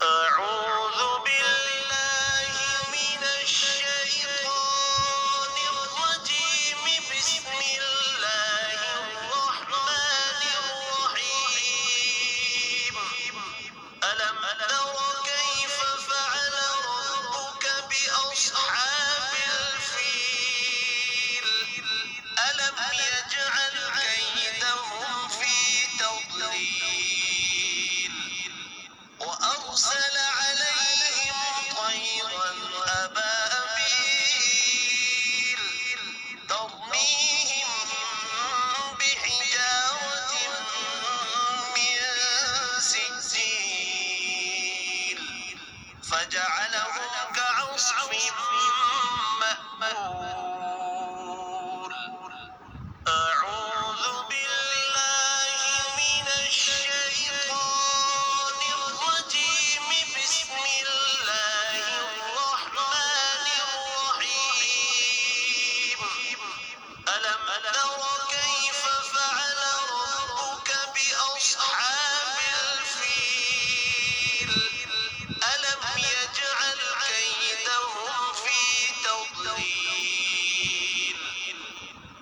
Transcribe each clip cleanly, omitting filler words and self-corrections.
أعوذ بالله من الشيطان الرجيم. بسم الله الرحمن الرحيم. ألم تر كيف فعل ربك بأصحاب الفيل؟ ألم يجعل كيدهم في تضليل وأرسل عليهم طيرا أبابيل ترميهم بحجارة من سجيل فجعلهم كعصف مأكول. أعوذ بالله من الشيطان الرجيم. بسم الله الرحمن الرحيم. ألم تر كيف فعل ربك بأصحاب الفيل؟ ألم يجعل كيدهم في تضليل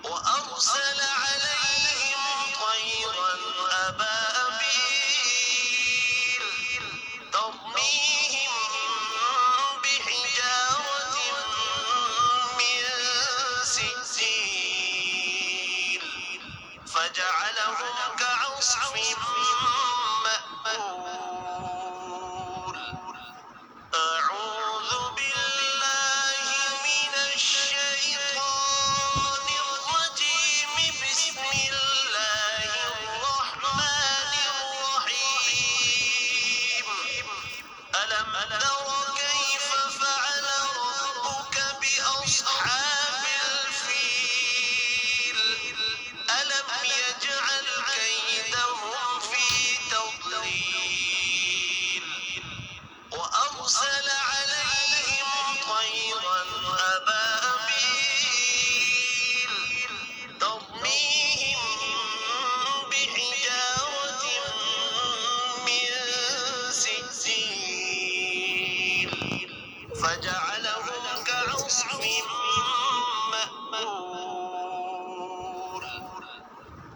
وأرسل عليهم طيرا أبابيل ترميهم بحجارة من سجيل فجعلهم كعصف مأكول. أعوذ بالله من الشيطان الرجيم. بسم الله الرحمن الرحيم. ألم تر كيف فعل ربك بأصحاب الفيل؟ ألم يجعل كيدهم في تضليل وأرسل عليهم طيرا أبابيل ترميهم بحجارة من سجيل فجعلهم كعصف مأكول.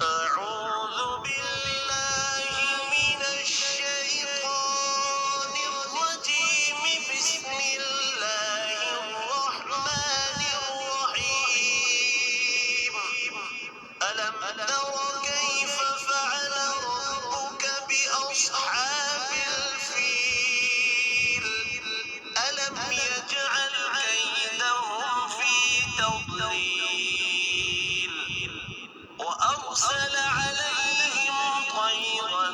أعوذ بالله من الشيطان الرجيم. بسم الله الرحمن الرحيم. ألم تر كيف فعل ربك بأصحاب الفيل؟ ألم يجعل كيدهم في تضليل وأرسل عليهم طيرا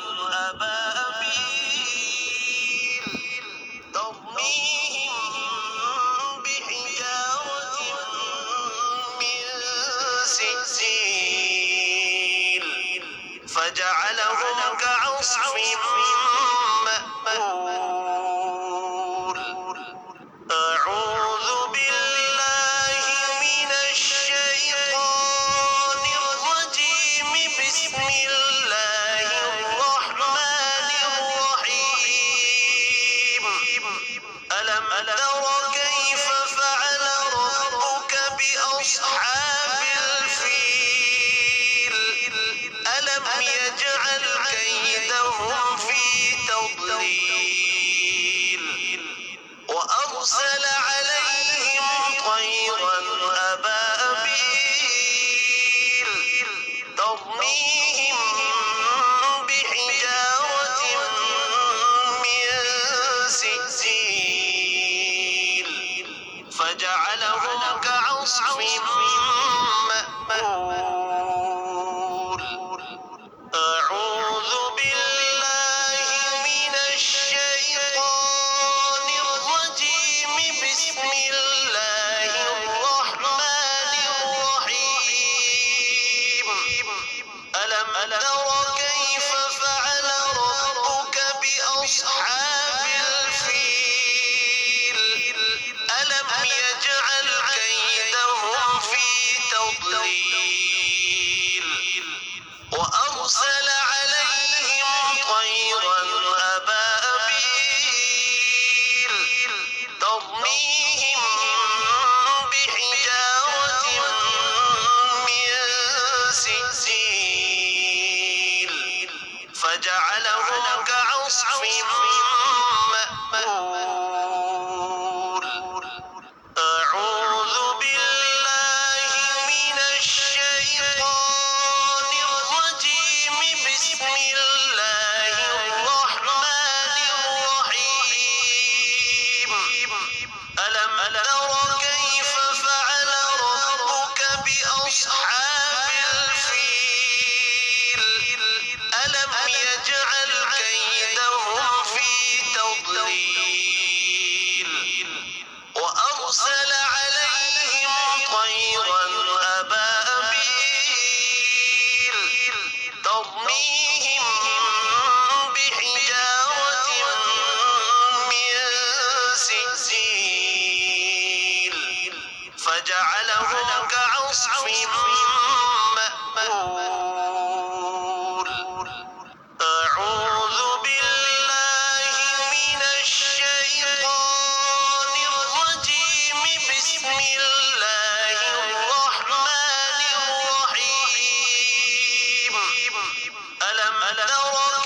أبابيل ترميهم بحجارة من سجيل فجعلهم كعصف مأكول. أعوذ بالله من الشيطان الرجيم. بسم الله الرحمن الرحيم. ألم تر كيف فعل ربك بأصحاب الفيل؟ ألم يجعل كيدهم في تضليل وأرسل عليهم طيرا أبابيل ترميهم بحجارة من سجيل فجعلهم كعصف مأكول. أعوذ بالله من الشيطان الرجيم. بسم الله الرحمن الرحيم. ألم تر كيف فعل ربك بأصحاب الفيل؟ ألم يجعل كيدهم في مأكول أعوذ بالله من الشيطان الرجيم بسم الله الرحمن الرحيم ألم تر كيف فعل ربك بأصحاب الفيل ألم يجعل كيدهم في تضليل وأرسل عليهم طيرا أبابيل ترميهم بحجارة من سجيل فجعلهم كعصف مأكول أعوذ بالله من الشيطان الرجيم بسم الله الرحمن الرحيم ألم تر